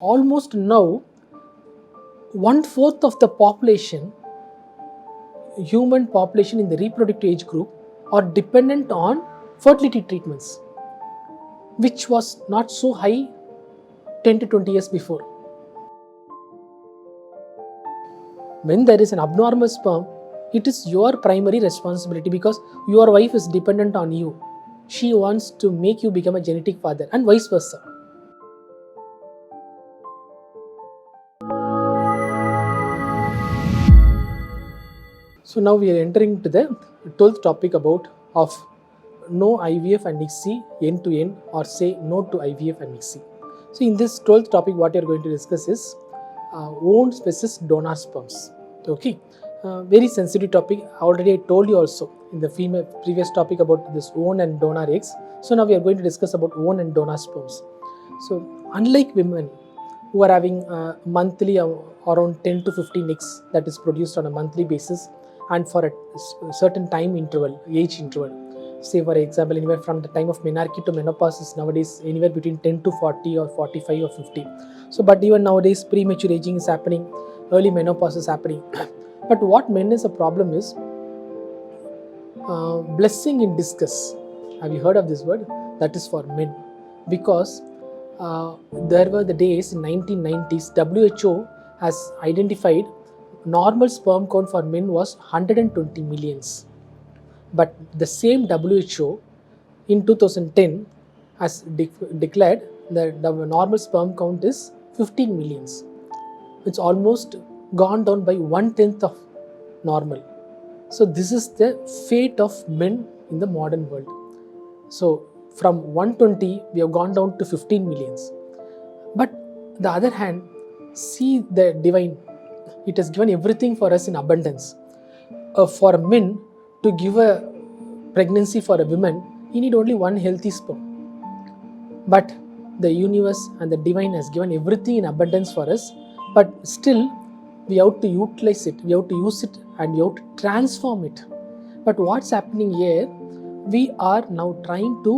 Almost now, 1/4 of the population, human population in the reproductive age group, are dependent on fertility treatments, which was not so high 10 to 20 years before. When there is an abnormal sperm, it is your primary responsibility because your wife is dependent on you. She wants to make you become a genetic father, and vice versa. So now we are entering to the 12th topic about of no IVF and ICSI end to end, or say no to IVF and ICSI. So in this 12th topic, what we are going to discuss is own versus donor sperms. Okay, very sensitive topic. Already I told you also in the previous topic about this own and donor eggs. So now we are going to discuss about own and donor sperms. So unlike women who are having monthly around 10 to 15 eggs that is produced on a monthly basis and for a certain time interval, age interval, say for example anywhere from the time of menarche to menopause is nowadays anywhere between 10 to 40 or 45 or 50. So but even nowadays premature aging is happening, early menopause is happening. But what men is a problem is blessing in disguise. Have you heard of this word? That is for men, because there were the days in 1990s WHO has identified normal sperm count for men was 120 millions, but the same WHO in 2010 has declared that the normal sperm count is 15 millions. It's almost gone down by 1/10 of normal. So this is the fate of men in the modern world. So from 120 we have gone down to 15 millions. But the other hand, see the divine, it has given everything for us in abundance. For men to give a pregnancy for a woman, you need only one healthy sperm. But the universe and the divine has given everything in abundance for us, but still we have to utilize it, we have to use it, and we have to transform it. But what's happening here, we are now trying to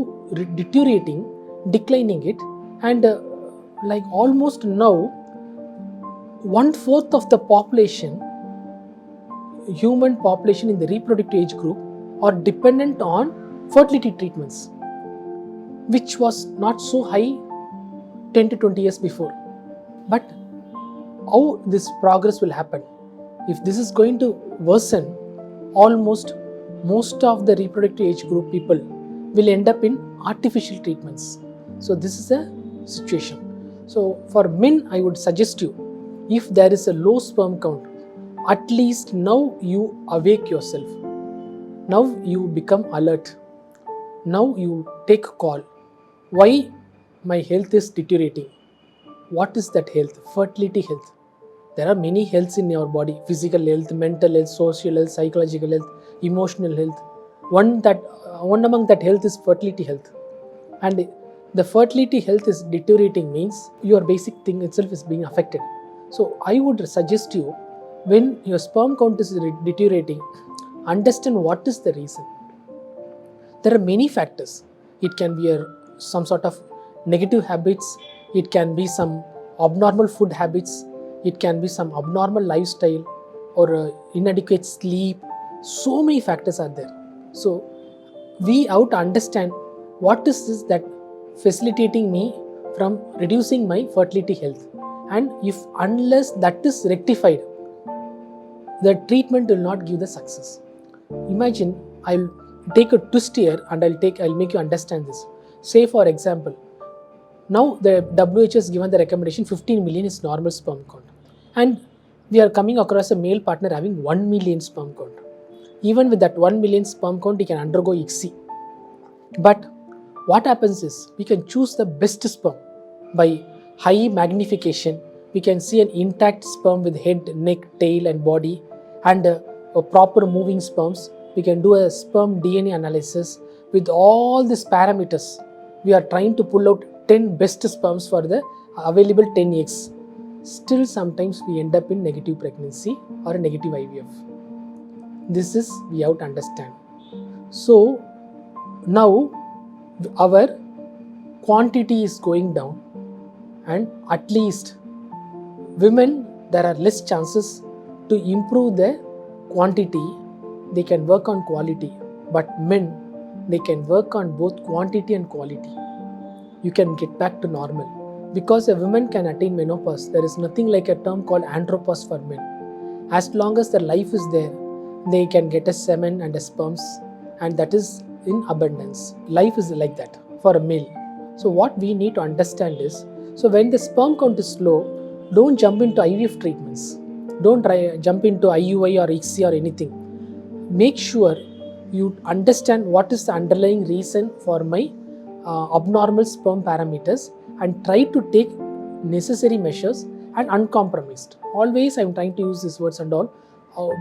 deteriorating, declining it, and like almost now 1/4 of the population, human population in the reproductive age group, are dependent on fertility treatments, which was not so high 10 to 20 years before. But how this progress will happen? If this is going to worsen, almost most of the reproductive age group people will end up in artificial treatments. So this is a situation. So for men, I would suggest you, if there is a low sperm count, at least now you awake yourself. Now you become alert. Now you take a call. Why my health is deteriorating? What is that health? Fertility health. There are many healths in your body: physical health, mental health, social health, psychological health, emotional health. One among that health is fertility health. And the fertility health is deteriorating means your basic thing itself is being affected. So I would suggest you, when your sperm count is deteriorating, understand what is the reason. There are many factors. It can be some sort of negative habits, it can be some abnormal food habits, it can be some abnormal lifestyle, or inadequate sleep. So many factors are there. So we have to understand what is this that facilitating me from reducing my fertility health, and unless that is rectified, the treatment will not give the success. Imagine, I'll take a twist here and I'll make you understand this. Say for example, now the WHO has given the recommendation 15 million is normal sperm count, and we are coming across a male partner having 1 million sperm count. Even with that 1 million sperm count, he can undergo ICSI. But what happens is, we can choose the best sperm by high magnification. We can see an intact sperm with head, neck, tail and body, and a proper moving sperms. We can do a sperm DNA analysis with all these parameters. We are trying to pull out 10 best sperms for the available 10 eggs. Still sometimes we end up in negative pregnancy or a negative IVF. This is we have to understand. So now our quantity is going down and at least women, there are less chances to improve their quantity. They can work on quality, but men, they can work on both quantity and quality. You can get back to normal, because a woman can attain menopause. There is nothing like a term called andropause for men. As long as their life is there, they can get a semen and a sperms, and that is in abundance. Life is like that for a male. So what we need to understand is, so when the sperm count is low, don't jump into IVF treatments. Don't jump into IUI or ICSI or anything. Make sure you understand what is the underlying reason for my abnormal sperm parameters, and try to take necessary measures and uncompromised. Always I'm trying to use these words and all,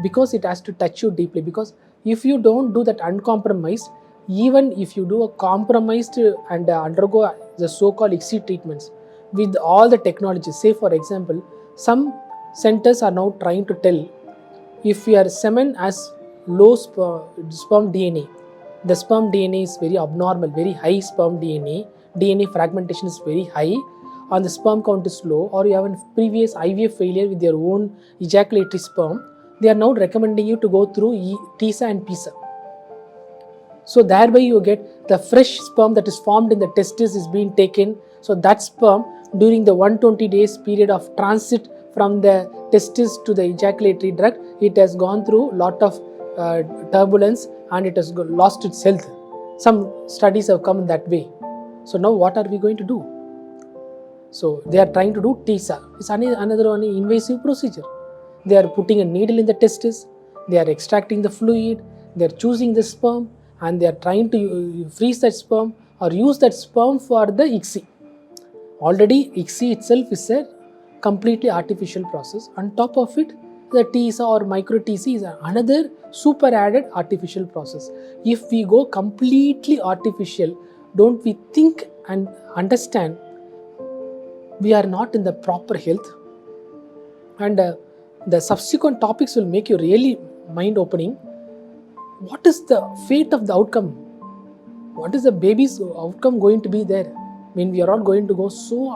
because it has to touch you deeply. Because if you don't do that uncompromised, even if you do a compromised and undergo the so-called ICSI treatments with all the technologies, say for example, some centers are now trying to tell, if your semen has low sperm DNA, the sperm DNA is very abnormal, very high sperm DNA fragmentation is very high, on the sperm count is low, or you have a previous IVF failure with your own ejaculatory sperm, they are now recommending you to go through TISA and PISA. So thereby you get the fresh sperm that is formed in the testis is being taken. So that sperm, during the 120 days period of transit from the testis to the ejaculatory duct, it has gone through lot of turbulence and it has lost its health. Some studies have come that way. So now what are we going to do? So they are trying to do TISA. It's another one invasive procedure. They are putting a needle in the testis, they are extracting the fluid, they are choosing the sperm, and they are trying to freeze that sperm or use that sperm for the ICSI. Already ICSI itself is a completely artificial process. On top of it, the TISA or micro TC is another super added artificial process. If we go completely artificial, don't we think and understand we are not in the proper health? And the subsequent topics will make you really mind opening. What is the fate of the outcome? What is the baby's outcome going to be there when we are all going to go so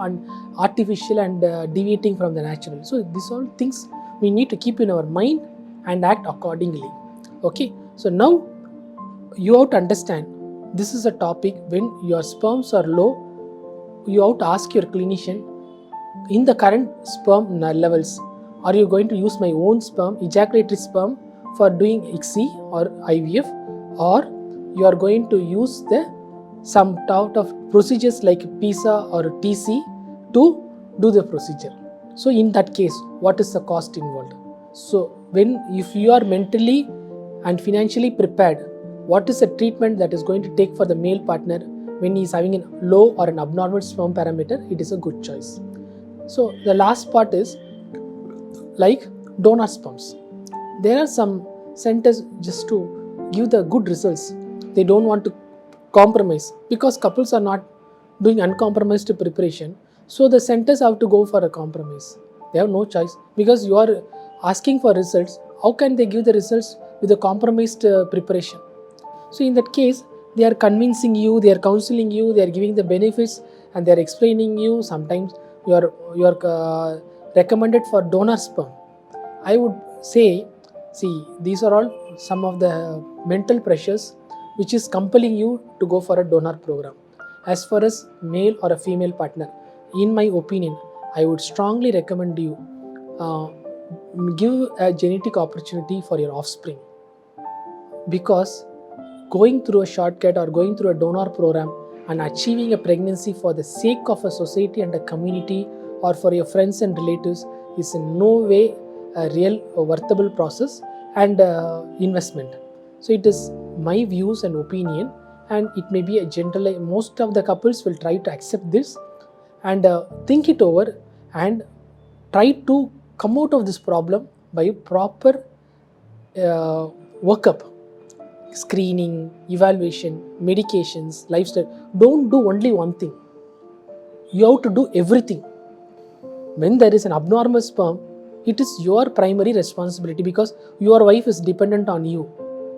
artificial and deviating from the natural? So these all things we need to keep in our mind and act accordingly. Okay, so now you have to understand, this is a topic. When your sperms are low, you have to ask your clinician, in the current sperm levels, are you going to use my own sperm, ejaculatory sperm, for doing ICSI or IVF, or you are going to use some sort of procedures like PISA or TC to do the procedure? So in that case, what is the cost involved? So if you are mentally and financially prepared, what is the treatment that is going to take for the male partner when he is having a low or an abnormal sperm parameter? It is a good choice. So the last part is like donor sperms. There are some centers just to give the good results. They don't want to compromise, because couples are not doing uncompromised preparation. So the centers have to go for a compromise. They have no choice, because you are asking for results. How can they give the results with a compromised preparation? So in that case, they are convincing you, they are counseling you, they are giving the benefits, and they are explaining you. Sometimes you are recommended for donor sperm. I would say, see, these are all some of the mental pressures which is compelling you to go for a donor program. As far as male or a female partner, in my opinion, I would strongly recommend you give a genetic opportunity for your offspring, because going through a shortcut or going through a donor program and achieving a pregnancy for the sake of a society and a community or for your friends and relatives is in no way a real worthwhile process and investment. So it is my views and opinion, and it may be a gentle. Most of the couples will try to accept this and think it over and try to come out of this problem by proper workup, screening, evaluation, medications, lifestyle. Don't do only one thing. You have to do everything. When there is an abnormal sperm, it is your primary responsibility, because your wife is dependent on you.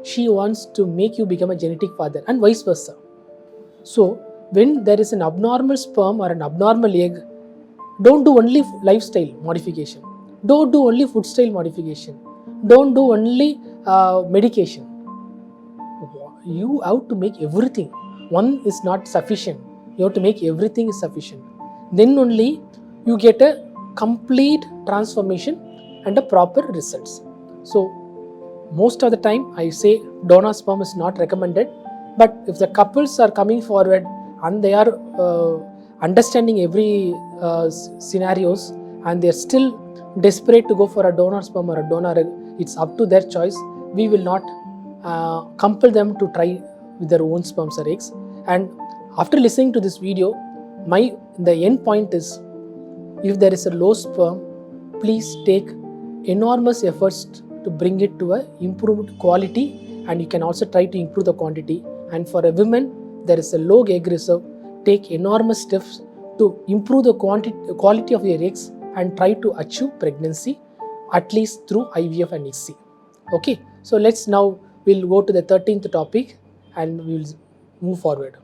She wants to make you become a genetic father, and vice versa. So when there is an abnormal sperm or an abnormal egg, Don't do only lifestyle modification. Don't do only food style modification. Don't do only medication. You have to make everything. One is not sufficient. You have to make everything is sufficient. Then only you get a complete transformation and a proper results. So most of the time I say donor sperm is not recommended, but if the couples are coming forward and they are understanding every scenarios and they are still desperate to go for a donor sperm or a donor egg, it's up to their choice. We will not compel them to try with their own sperms or eggs. And after listening to this video, the end point is, if there is a low sperm, please take enormous efforts to bring it to a improved quality, and you can also try to improve the quantity. And for a woman, there is a low egg reserve, take enormous steps to improve the quality of your eggs and try to achieve pregnancy, at least through IVF and ICSI. Okay, so we'll go to the 13th topic and we will move forward.